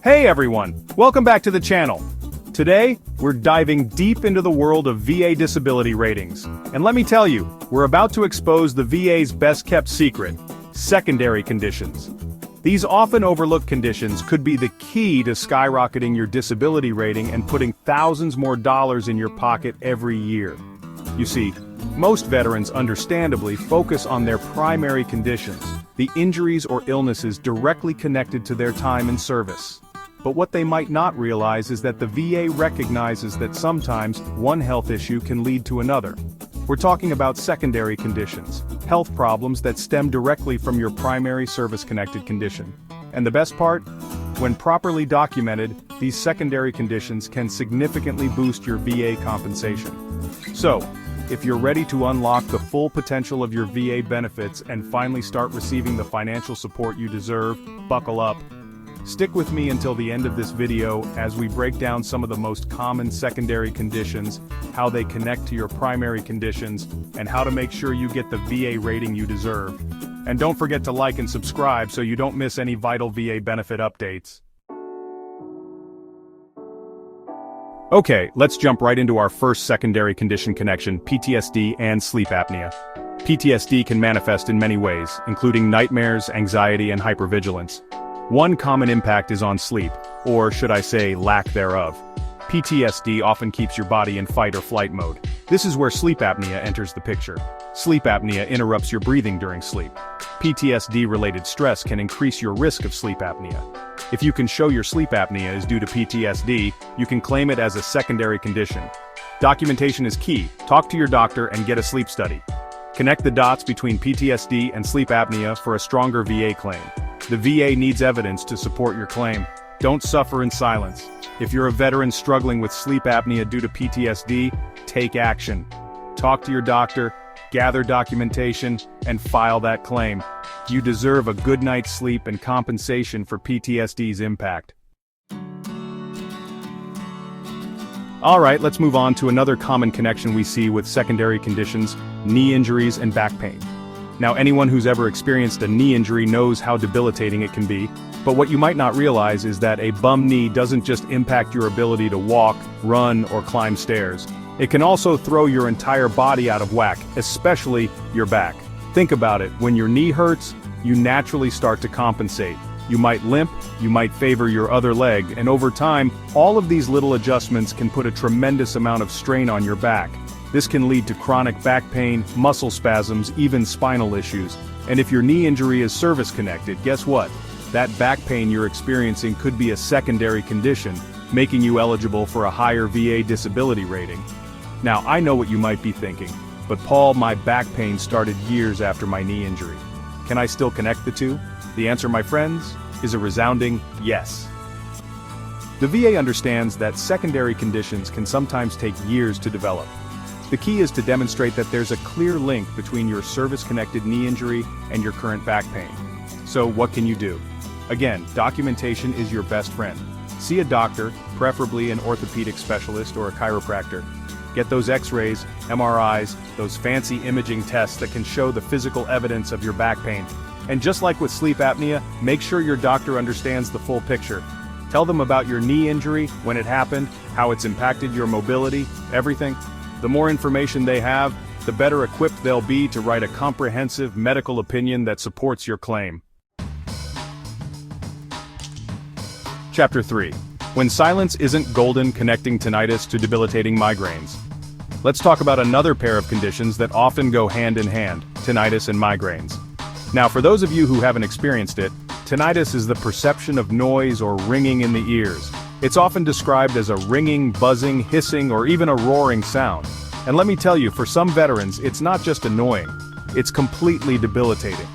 Hey everyone, welcome back to the channel. Today, we're diving deep into the world of VA disability ratings. And let me tell you, we're about to expose the VA's best-kept secret, secondary conditions. These often overlooked conditions could be the key to skyrocketing your disability rating and putting thousands more dollars in your pocket every year. You see, most veterans understandably focus on their primary conditions, the injuries or illnesses directly connected to their time in service. But what they might not realize is that the VA recognizes that sometimes one health issue can lead to another. We're talking about secondary conditions, health problems that stem directly from your primary service-connected condition. And the best part? When properly documented, these secondary conditions can significantly boost your VA compensation. So, if you're ready to unlock the full potential of your VA benefits and finally start receiving the financial support you deserve, buckle up. Stick with me until the end of this video as we break down some of the most common secondary conditions, how they connect to your primary conditions, and how to make sure you get the VA rating you deserve. And don't forget to like and subscribe so you don't miss any vital VA benefit updates. Okay, let's jump right into our first secondary condition connection, PTSD and sleep apnea. PTSD can manifest in many ways, including nightmares, anxiety, and hypervigilance. One common impact is on sleep, or should I say lack thereof. PTSD often keeps your body in fight or flight mode. This is where sleep apnea enters the picture. Sleep apnea interrupts your breathing during sleep. PTSD-related stress can increase your risk of sleep apnea. If you can show your sleep apnea is due to PTSD, you can claim it as a secondary condition. Documentation is key. Talk to your doctor and get a sleep study. Connect the dots between PTSD and sleep apnea for a stronger VA claim. The VA needs evidence to support your claim. Don't suffer in silence. If you're a veteran struggling with sleep apnea due to PTSD, take action. Talk to your doctor, gather documentation, and file that claim. You deserve a good night's sleep and compensation for PTSD's impact. Alright, let's move on to another common connection we see with secondary conditions, knee injuries and back pain. Now, anyone who's ever experienced a knee injury knows how debilitating it can be, but what you might not realize is that a bum knee doesn't just impact your ability to walk, run, or climb stairs. It can also throw your entire body out of whack, especially your back. Think about it, when your knee hurts, you naturally start to compensate. You might limp, you might favor your other leg, and over time, all of these little adjustments can put a tremendous amount of strain on your back. This can lead to chronic back pain, muscle spasms, even spinal issues. And if your knee injury is service-connected, guess what? That back pain you're experiencing could be a secondary condition, making you eligible for a higher VA disability rating. Now, I know what you might be thinking, but Paul, my back pain started years after my knee injury. Can I still connect the two? The answer, my friends, is a resounding yes. The VA understands that secondary conditions can sometimes take years to develop. The key is to demonstrate that there's a clear link between your service-connected knee injury and your current back pain. So what can you do? Again, documentation is your best friend. See a doctor, preferably an orthopedic specialist or a chiropractor. Get those x-rays, MRIs, those fancy imaging tests that can show the physical evidence of your back pain. And just like with sleep apnea, make sure your doctor understands the full picture. Tell them about your knee injury, when it happened, how it's impacted your mobility, everything. The more information they have, the better equipped they'll be to write a comprehensive medical opinion that supports your claim. Chapter 3. When silence isn't golden, connecting tinnitus to debilitating migraines. Let's talk about another pair of conditions that often go hand in hand, tinnitus and migraines. Now, for those of you who haven't experienced it, tinnitus is the perception of noise or ringing in the ears. It's often described as a ringing, buzzing, hissing, or even a roaring sound. And let me tell you, for some veterans, it's not just annoying. It's completely debilitating.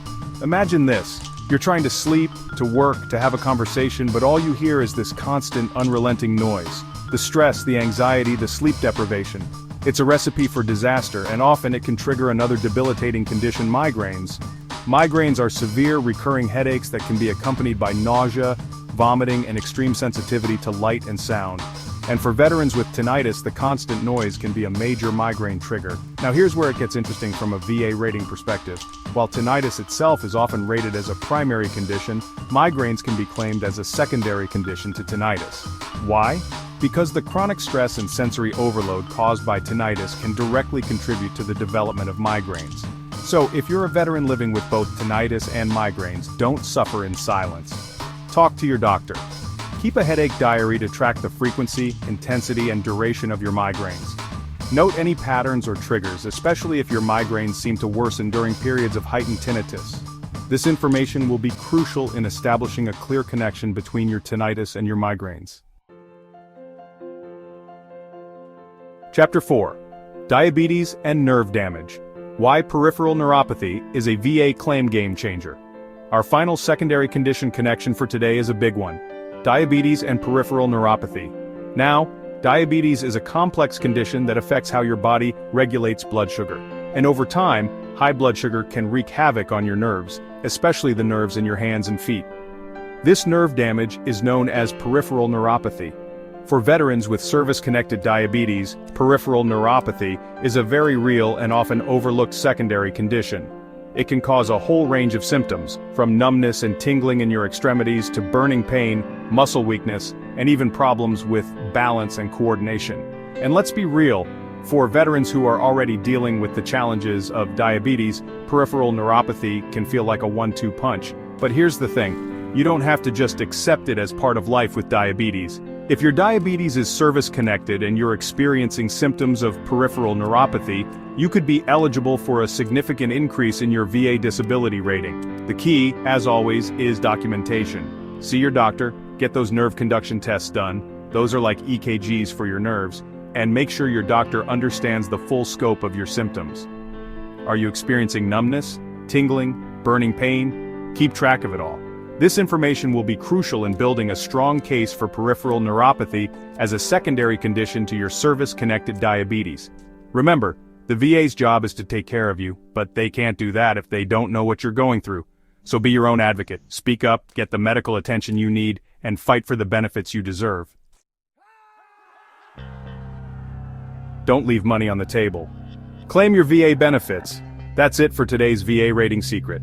Imagine this. You're trying to sleep, to work, to have a conversation, but all you hear is this constant, unrelenting noise. The stress, the anxiety, the sleep deprivation. It's a recipe for disaster, and often it can trigger another debilitating condition, migraines. Migraines are severe, recurring headaches that can be accompanied by nausea, vomiting, and extreme sensitivity to light and sound. And for veterans with tinnitus, the constant noise can be a major migraine trigger. Now here's where it gets interesting from a VA rating perspective. While tinnitus itself is often rated as a primary condition, migraines can be claimed as a secondary condition to tinnitus. Why? Because the chronic stress and sensory overload caused by tinnitus can directly contribute to the development of migraines. So, if you're a veteran living with both tinnitus and migraines, don't suffer in silence. Talk to your doctor. Keep a headache diary to track the frequency, intensity, and duration of your migraines. Note any patterns or triggers, especially if your migraines seem to worsen during periods of heightened tinnitus. This information will be crucial in establishing a clear connection between your tinnitus and your migraines. Chapter 4. Diabetes and Nerve Damage. Why peripheral neuropathy is a VA claim game changer. Our final secondary condition connection for today is a big one. Diabetes and peripheral neuropathy. Now, diabetes is a complex condition that affects how your body regulates blood sugar. And over time, high blood sugar can wreak havoc on your nerves, especially the nerves in your hands and feet. This nerve damage is known as peripheral neuropathy. For veterans with service-connected diabetes, peripheral neuropathy is a very real and often overlooked secondary condition. It can cause a whole range of symptoms, from numbness and tingling in your extremities to burning pain, muscle weakness, and even problems with balance and coordination. And let's be real, for veterans who are already dealing with the challenges of diabetes, peripheral neuropathy can feel like a one-two punch. But here's the thing, you don't have to just accept it as part of life with diabetes. If your diabetes is service-connected and you're experiencing symptoms of peripheral neuropathy, you could be eligible for a significant increase in your VA disability rating. The key, as always, is documentation. See your doctor, get those nerve conduction tests done, those are like EKGs for your nerves, and make sure your doctor understands the full scope of your symptoms. Are you experiencing numbness, tingling, burning pain? Keep track of it all. This information will be crucial in building a strong case for peripheral neuropathy as a secondary condition to your service-connected diabetes. Remember, the VA's job is to take care of you, but they can't do that if they don't know what you're going through. So be your own advocate, speak up, get the medical attention you need, and fight for the benefits you deserve. Don't leave money on the table. Claim your VA benefits. That's it for today's VA rating secret.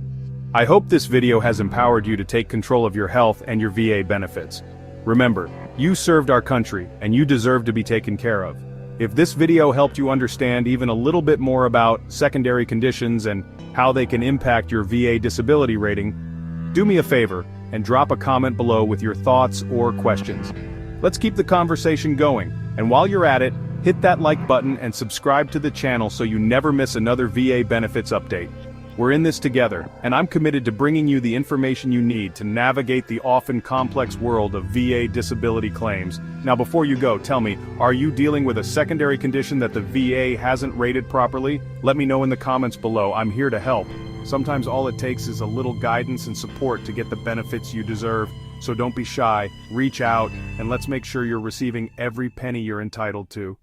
I hope this video has empowered you to take control of your health and your VA benefits. Remember, you served our country, and you deserve to be taken care of. If this video helped you understand even a little bit more about secondary conditions and how they can impact your VA disability rating, do me a favor and drop a comment below with your thoughts or questions. Let's keep the conversation going, and while you're at it, hit that like button and subscribe to the channel so you never miss another VA benefits update. We're in this together, and I'm committed to bringing you the information you need to navigate the often complex world of VA disability claims. Now before you go, tell me, are you dealing with a secondary condition that the VA hasn't rated properly? Let me know in the comments below. I'm here to help. Sometimes all it takes is a little guidance and support to get the benefits you deserve. So don't be shy, reach out, and let's make sure you're receiving every penny you're entitled to.